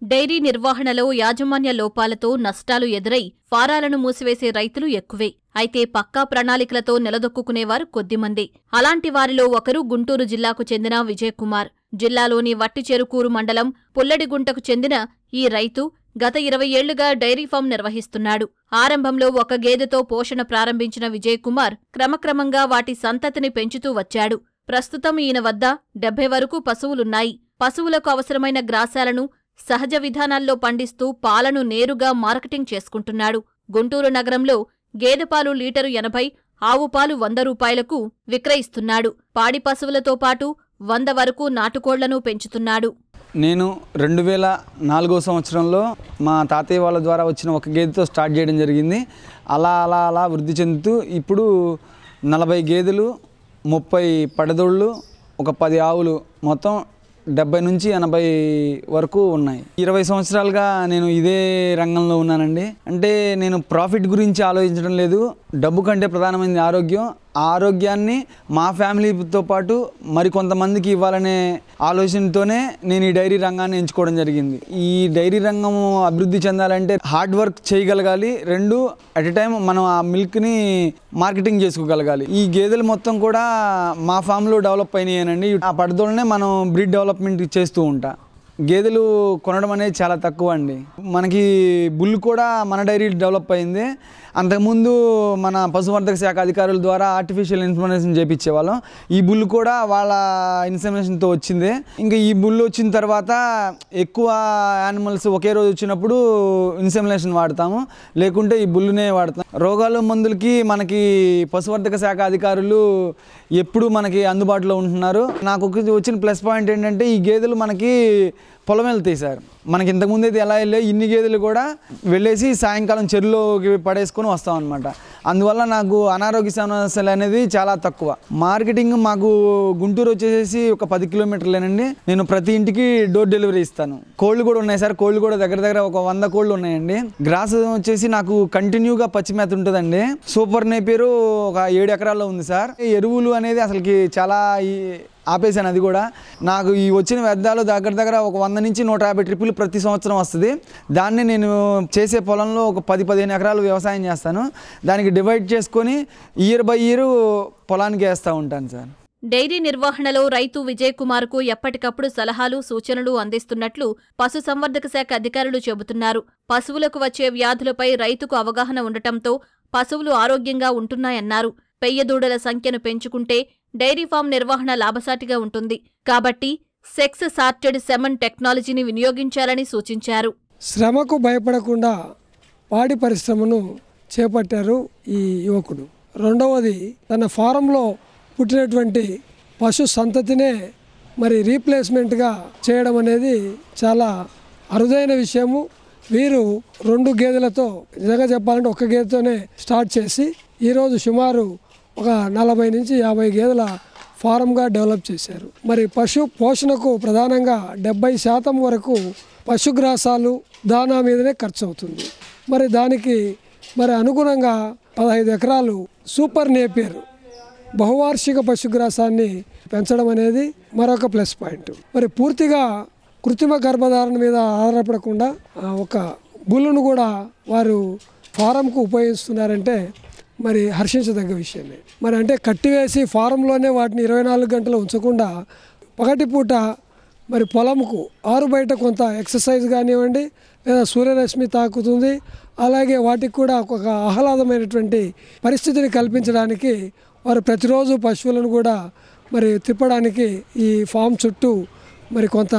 Dairy నిర్వహణలో యాజమాన్య లోపాలతో నష్టాలు ఎదురై ఫారాలను మూసివేసే రైతులు ఎక్కువే. అయితే పక్కా ప్రణాళికలతో నిలదొక్కునేవారు కొద్దిమందే. అలాంటి వారిలో ఒకరు గుంటూరు జిల్లాకు చెందిన విజయ్ కుమార్. జిల్లాలోని వట్టిచెరుకూరు మండలం పుల్లడిగుంటకు చెందిన ఈ రైతు గత 20 ఏళ్లుగా డైరీ ఫామ్ నిర్వహిస్తున్నాడు. ఆరంభంలో ఒక గేదెతో పోషణ ప్రారంభించిన విజయ్ కుమార్ క్రమక్రమంగా వాటి సంతతిని పెంచుతూ వచ్చాడు. ప్రస్తుతం ఈయన వద్ద 70 వరకు పశువులున్నాయి. పశువులకు అవసరమైన గ్రాసాలను సహజ విధానాల్లో పండిస్తూ పాలను నేరుగా మార్కెటింగ్ చేసుకుంటున్నాడు. గుంటూరు నగరంలో గేదెపాలు లీటరు 80, ఆవు పాలు 100 రూపాయలకు విక్రయిస్తున్నాడు. పాడి పశువులతో పాటు 100 వరకు నాటుకోళ్లను పెంచుతున్నాడు. నేను 2004 సంవత్సరంలో మా తాతయ్య వాళ్ళ ద్వారా వచ్చిన ఒక గేదెతో స్టార్ట్ చేయడం జరిగింది. అలా వృద్ధి చెందుతూ ఇప్పుడు 40 గేదెలు, 30 పడదోళ్ళు, ఒక 10 ఆవులు, మొత్తం 70 నుంచి 80 వరకు ఉన్నాయి. 20 సంవత్సరాలుగా నేను ఇదే రంగంలో ఉన్నానండి. అంటే నేను ప్రాఫిట్ గురించి ఆలోచించడం లేదు. డబ్బు కంటే ప్రధానమైనది ఆరోగ్యం. ఆ ఆరోగ్యాన్ని మా ఫ్యామిలీతో పాటు మరికొంతమందికి ఇవ్వాలనే ఆలోచనతోనే నేను ఈ డైరీ రంగాన్ని ఎంచుకోవడం జరిగింది. ఈ డైరీ రంగం అభివృద్ధి చెందాలంటే హార్డ్ వర్క్ చేయగలగాలి. 2 అట్ ఎ టైం మనం ఆ మిల్క్ని మార్కెటింగ్ చేసుకోగలగాలి. ఈ గేదెలు మొత్తం కూడా మా ఫామ్లో డెవలప్ అయినాయనండి. ఆ పడదోళ్ళనే మనం బ్రీడ్ డెవలప్మెంట్ చేస్తూ ఉంటా. గేదెలు కొనడం అనేది చాలా తక్కువ అండి. మనకి బుల్ కూడా మన డైరీ డెవలప్ అయింది. అంతకుముందు మన పశువర్ధక శాఖ అధికారుల ద్వారా ఆర్టిఫిషియల్ ఇన్సెమినేషన్ చేయించేవాళ్ళం. ఈ బుల్ కూడా వాళ్ళ ఇన్సెమినేషన్తో వచ్చింది. ఇంకా ఈ బుల్ వచ్చిన తర్వాత ఎక్కువ యానిమల్స్ ఒకే రోజు వచ్చినప్పుడు ఇన్సెమినేషన్ వాడతాము, లేకుంటే ఈ బుల్లునే వాడతాం. రోగాలు మందులకి మనకి పశువర్ధక శాఖ అధికారులు ఎప్పుడు మనకి అందుబాటులో ఉంటున్నారు. నాకు వచ్చిన ప్లస్ పాయింట్ ఏంటంటే ఈ గేదెలు మనకి పొలం వెళ్తాయి సార్. మనకి ఇంతకుముందు అయితే ఎలా వెళ్ళే ఇన్ని గేదెలు కూడా వెళ్ళేసి సాయంకాలం చెరువులోకి పడేసుకొని వస్తాం అనమాట. అందువల్ల నాకు అనారోగ్య సమస్యలు అనేది చాలా తక్కువ. మార్కెటింగ్ మాకు గుంటూరు వచ్చేసి ఒక 10 కిలోమీటర్లేనండి. నేను ప్రతి ఇంటికి డోర్ డెలివరీ ఇస్తాను. కోళ్ళు కూడా ఉన్నాయి సార్. కోళ్ళు కూడా దగ్గర ఒక 100 కోళ్ళు ఉన్నాయండి. గ్రాస్ వచ్చేసి నాకు కంటిన్యూగా పచ్చి మేత ఉంటుందండి. సూపర్ నేపియర్ ఒక 7 ఎకరాల్లో ఉంది సార్. ఎరువులు అనేది అసలుకి చాలా ఆపేశాను. అది కూడా నాకు ఈ వచ్చిన వ్యర్థాలు దగ్గర ఒక 100 నుంచి 150 ట్రిప్పులు ప్రతి సంవత్సరం వస్తుంది. దాన్ని నేను చేసే పొలంలో ఒక 10-15 ఎకరాలు వ్యవసాయం చేస్తాను. దానికి డివైడ్ చేసుకొని ఇయర్ బై ఇయర్ పొలానికి వేస్తూ ఉంటాను సార్. డైరీ నిర్వహణలో రైతు విజయ్ కుమార్కు ఎప్పటికప్పుడు సలహాలు, సూచనలు అందిస్తున్నట్లు పశుసంవర్ధక శాఖ అధికారులు చెబుతున్నారు. పశువులకు వచ్చే వ్యాధులపై రైతుకు అవగాహన ఉండటంతో పశువులు ఆరోగ్యంగా ఉంటున్నాయన్నారు. పెయ్యదూడల సంఖ్యను పెంచుకుంటే డైరీ ఫామ్ నిర్వహణ లాభసాటిగా ఉంటుంది. కాబట్టి సెక్స్ సార్టెడ్ సెమన్ టెక్నాలజీని వినియోగించాలని సూచించారు. శ్రమకు భయపడకుండా పాడి పరిశ్రమను చేపట్టారు ఈ యువకుడు. రెండవది, తన ఫారంలో పుట్టినటువంటి పశు సంతతినే రీప్లేస్మెంట్గా చేయడం అనేది చాలా అరుదైన విషయము. వీరు 2 గేదెలతో, నిజంగా చెప్పాలంటే ఒక గేదెతోనే స్టార్ట్ చేసి ఈరోజు సుమారు ఒక 40 నుంచి 50 గేదెల ఫారంగా డెవలప్ చేశారు. పశు పోషణకు ప్రధానంగా 70% వరకు పశుగ్రాసాలు, దానా మీదనే ఖర్చు అవుతుంది. దానికి అనుగుణంగా 15 ఎకరాలు సూపర్ నేపియర్ బహువార్షిక పశుగ్రాసాన్ని పెంచడం అనేది మరొక ప్లస్ పాయింట్. పూర్తిగా కృత్రిమ గర్భధారణ మీద ఆధారపడకుండా ఒక బుల్లును కూడా వారు ఫారంకు ఉపయోగిస్తున్నారంటే హర్షించదగ్గ విషయమే. అంటే కట్టివేసి ఫారంలోనే వాటిని 24 గంటలు ఉంచకుండా పగటిపూట పొలంకు ఆరు బయట కొంత ఎక్సర్సైజ్ కానివ్వండి, లేదా సూర్యరశ్మి తాకుతుంది. అలాగే వాటికి కూడా ఒక ఆహ్లాదమైనటువంటి పరిస్థితిని కల్పించడానికి వారు ప్రతిరోజు పశువులను కూడా తిప్పడానికి ఈ ఫామ్ చుట్టూ కొంత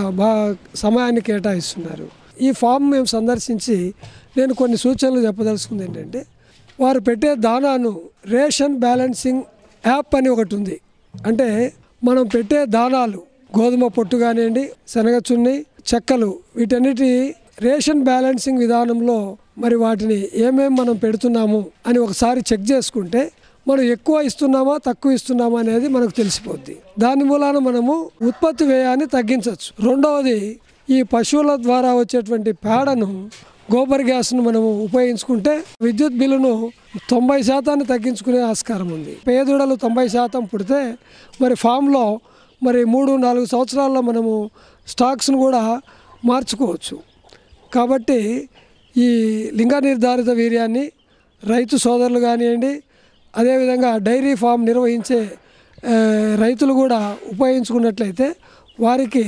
సమయాన్ని కేటాయిస్తున్నారు. ఈ ఫామ్ మేము సందర్శించి నేను కొన్ని సూచనలు చెప్పదలుచుకుంది ఏంటంటే, వారు పెట్టే దానాను రేషన్ బ్యాలెన్సింగ్ యాప్ అని ఒకటి ఉంది. అంటే మనం పెట్టే దానాలు గోధుమ పొట్టు కానివ్వండి, శనగ చున్ని, చెక్కలు, వీటన్నిటి రేషన్ బ్యాలెన్సింగ్ విధానంలో వాటిని ఏమేమి మనం పెడుతున్నాము అని ఒకసారి చెక్ చేసుకుంటే మనం ఎక్కువ ఇస్తున్నామా తక్కువ ఇస్తున్నామా అనేది మనకు తెలిసిపోద్ది. దాని మూలాన మనము ఉత్పత్తి వ్యయాన్ని తగ్గించవచ్చు. రెండవది, ఈ పశువుల ద్వారా వచ్చేటువంటి పేడను, గోబర్ గ్యాస్ను మనము ఉపయోగించుకుంటే విద్యుత్ బిల్లును 90% తగ్గించుకునే ఆస్కారం ఉంది. పేదూడలు 90% పుడితే ఫామ్లో 3-4 సంవత్సరాల్లో మనము స్టాక్స్ను కూడా మార్చుకోవచ్చు. కాబట్టి ఈ లింగ నిర్ధారిత వీర్యాన్ని రైతు సోదరులు కానివ్వండి, అదేవిధంగా డైరీ ఫామ్ నిర్వహించే రైతులు కూడా ఉపయోగించుకున్నట్లయితే వారికి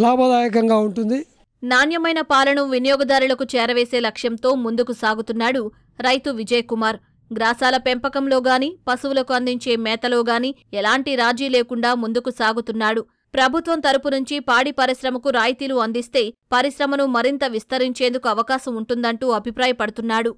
లాభదాయకంగా ఉంటుంది. నాణ్యమైన పాలను వినియోగదారులకు చేరవేసే లక్ష్యంతో ముందుకు సాగుతున్నాడు రైతు విజయ్ కుమార్. గ్రాసాల పెంపకంలో గాని, పశువులకు అందించే మేతలో గాని ఎలాంటి రాజీ లేకుండా ముందుకు సాగుతున్నాడు. ప్రభుత్వం తరపు నుంచి పాడి పరిశ్రమకు రాయితీలు అందిస్తే పరిశ్రమను మరింత విస్తరించేందుకు అవకాశం ఉంటుందంటూ అభిప్రాయపడుతున్నాడు.